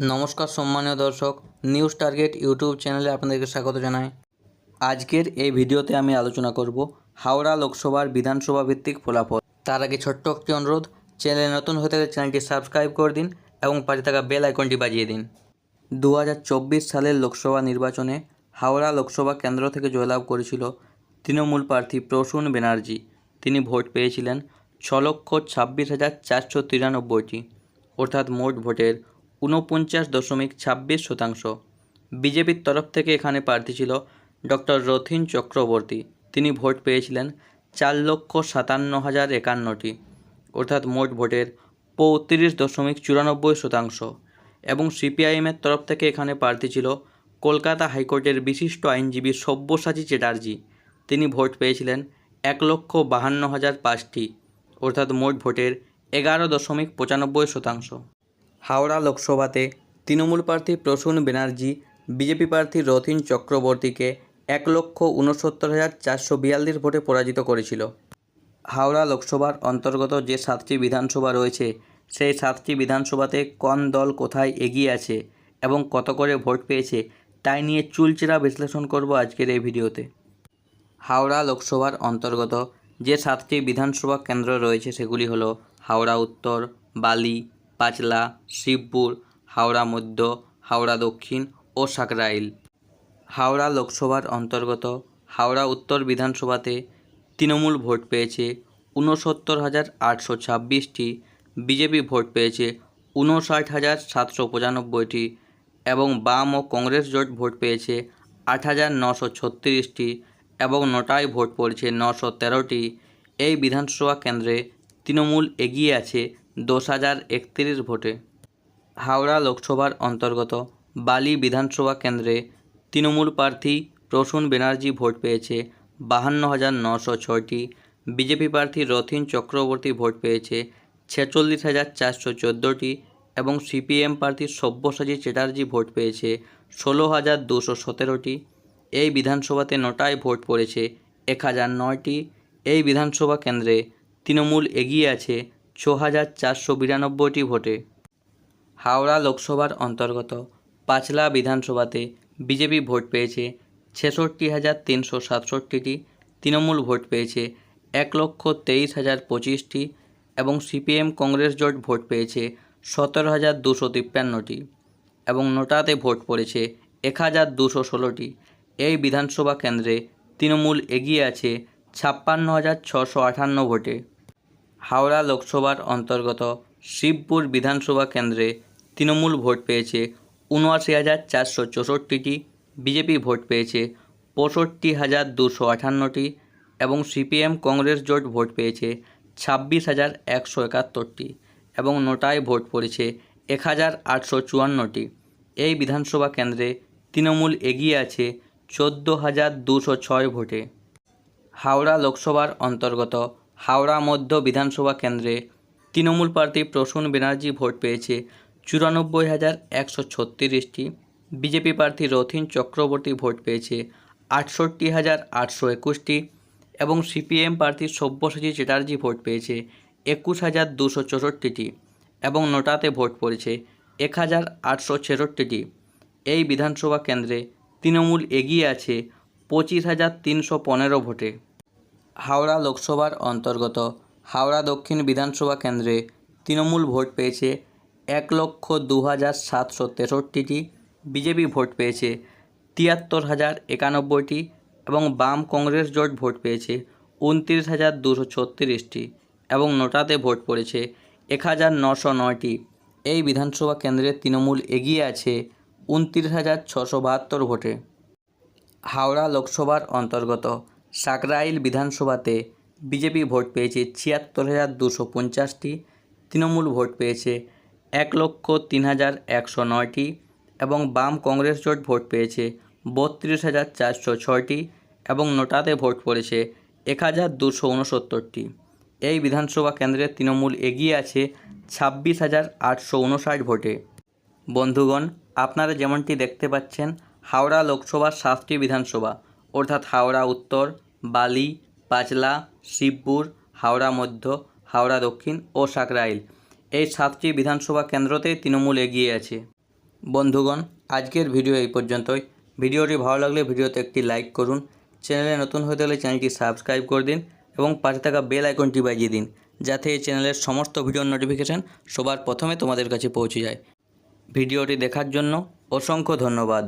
নমস্কার সম্মানীয় দর্শক, নিউজ টার্গেট ইউটিউব চ্যানেলে আপনাদেরকে স্বাগত জানাই। আজকের এই ভিডিওতে আমি আলোচনা করব হাওড়া লোকসভার বিধানসভা ভিত্তিক ফলাফল। তার আগে ছোট্ট একটি অনুরোধ, চ্যানেলে নতুন হয়ে থাকলে চ্যানেলটি সাবস্ক্রাইব করে দিন এবং পাশে থাকা বেল আইকনটি বাজিয়ে দিন। 2024 সালের লোকসভা নির্বাচনে হাওড়া লোকসভা কেন্দ্র থেকে জয়লাভ করেছিল তৃণমূল প্রার্থী প্রসূন ব্যানার্জি। তিনি ভোট পেয়েছিলেন 6,26,493টি, অর্থাৎ মোট ভোটের 49.26%। বিজেপির তরফ থেকে এখানে প্রার্থী ছিল ডক্টর রথীন চক্রবর্তী। তিনি ভোট পেয়েছিলেন 4,57,051টি, অর্থাৎ মোট ভোটের 35.94%। এবং সিপিআইএমের তরফ থেকে এখানে প্রার্থী ছিল কলকাতা হাইকোর্টের বিশিষ্ট আইনজীবী সব্যসাচী চ্যাটার্জি। তিনি ভোট পেয়েছিলেন 1,52,005টি, অর্থাৎ মোট ভোটের 11.95%। হাওড়া লোকসভাতে তৃণমূল প্রার্থী প্রসূন ব্যানার্জি বিজেপি প্রার্থী রথীন চক্রবর্তীকে 1,69,442 ভোটে পরাজিত করেছিল। হাওড়া লোকসভার অন্তর্গত যে 7টি বিধানসভা রয়েছে, সেই 7টি বিধানসভাতে কোন দল কোথায় এগিয়ে আছে এবং কত করে ভোট পেয়েছে তাই নিয়ে চুলচেরা বিশ্লেষণ করব আজকের এই ভিডিওতে। হাওড়া লোকসভার অন্তর্গত যে 7টি বিধানসভা কেন্দ্র রয়েছে সেগুলি হলো হাওড়া উত্তর, বালি, পাঁচলা, শিবপুর, হাওড়া মধ্য, হাওড়া দক্ষিণ ও সাকরাইল। হাওড়া লোকসভার অন্তর্গত হাওড়া উত্তর বিধানসভাতে তৃণমূল ভোট পেয়েছে 69,826টি, বিজেপি ভোট পেয়েছে 59,795টি এবং বাম ও কংগ্রেস জোট ভোট পেয়েছে 8,936টি এবং নোটায় ভোট পড়েছে 913টি। এই বিধানসভা কেন্দ্রে তৃণমূল এগিয়ে আছে 10,031 ভোটে। হাওড়া লোকসভার অন্তর্গত বালি বিধানসভা কেন্দ্রে তৃণমূল প্রার্থী প্রসূন ব্যানার্জি ভোট পেয়েছে 52,906টি, বিজেপি প্রার্থী রথীন চক্রবর্তী ভোট পেয়েছে 46,414টি এবং সিপিএম প্রার্থী সব্যসাচী চ্যাটার্জি ভোট পেয়েছে 16,217টি। এই বিধানসভাতে নোটায় ভোট পড়েছে 1,009টি। এই বিধানসভা কেন্দ্রে তৃণমূল এগিয়ে আছে 6,492টি ভোটে। হাওড়া লোকসভার অন্তর্গত পাঁচলা বিধানসভাতে বিজেপি ভোট পেয়েছে 66,367টি, তৃণমূল ভোট পেয়েছে 1,23,025টি এবং সিপিএম কংগ্রেস জোট ভোট পেয়েছে 17,253টি এবং নোটাতে ভোট পড়েছে 1,216টি। এই বিধানসভা কেন্দ্রে তৃণমূল এগিয়ে আছে 56,658 ভোটে। হাওড়া লোকসভার অন্তর্গত শিবপুর বিধানসভা কেন্দ্রে তৃণমূল ভোট পেয়েছে 79,464টি, বিজেপি ভোট পেয়েছে 65,258টি এবং সিপিএম কংগ্রেস জোট ভোট পেয়েছে 26,171টি এবং নোটায় ভোট পড়েছে 1,854টি। এই বিধানসভা কেন্দ্রে তৃণমূল এগিয়ে আছে 14,206 ভোটে। হাওড়া লোকসভার অন্তর্গত হাওড়া মধ্য বিধানসভা কেন্দ্রে তৃণমূল প্রার্থী প্রসূন ব্যানার্জি ভোট পেয়েছে 94,136টি, বিজেপি প্রার্থী রথীন চক্রবর্তী ভোট পেয়েছে 68,821টি এবং সিপিএম প্রার্থী সব্যসাচী চ্যাটার্জি ভোট পেয়েছে 21,264টি এবং নোটাতে ভোট পড়েছে 1,866টি। এই বিধানসভা কেন্দ্রে তৃণমূল এগিয়ে আছে 25,315 ভোটে। হাওড়া লোকসভার অন্তর্গত হাওড়া দক্ষিণ বিধানসভা কেন্দ্রে তৃণমূল ভোট পেয়েছে 1,02,763টি, বিজেপি ভোট পেয়েছে 73,091টি এবং বাম কংগ্রেস জোট ভোট পেয়েছে 29,236টি এবং নোটাতে ভোট পড়েছে 1,909টি। এই বিধানসভা কেন্দ্রে তৃণমূল এগিয়ে আছে 29,672 ভোটে। হাওড়া লোকসভার অন্তর্গত সাকরাইল বিধানসভাতে বিজেপি ভোট পেয়েছে 76,250টি, তৃণমূল ভোট পেয়েছে 1,03,109টি এবং বাম কংগ্রেস জোট ভোট পেয়েছে 32,406টি এবং নোটাতে ভোট পড়েছে 1,269টি। এই বিধানসভা কেন্দ্রে তৃণমূল এগিয়ে আছে 26,859 ভোটে। বন্ধুগণ, আপনারা যেমনটি দেখতে পাচ্ছেন, হাওড়া লোকসভার 7টি বিধানসভা অর্থাৎ হাওড়া উত্তর, বালি, পাঁচলা, শিবপুর, হাওড়া মধ্য, হাওড়া দক্ষিণ ও সাকরাইল, এই 7টি বিধানসভা কেন্দ্রতেই তৃণমূল এগিয়ে আছে। বন্ধুগণ, আজকের ভিডিও এই পর্যন্তই। ভিডিওটি ভালো লাগলে ভিডিওতে একটি লাইক করুন। চ্যানেলে নতুন হতে হলে চ্যানেলটি সাবস্ক্রাইব করে দিন এবং পাশে থাকা বেল আইকনটি বাজিয়ে দিন, যাতে এই চ্যানেলের সমস্ত ভিডিওর নোটিফিকেশান সবার প্রথমে তোমাদের কাছে পৌঁছে যায়। ভিডিওটি দেখার জন্য অসংখ্য ধন্যবাদ।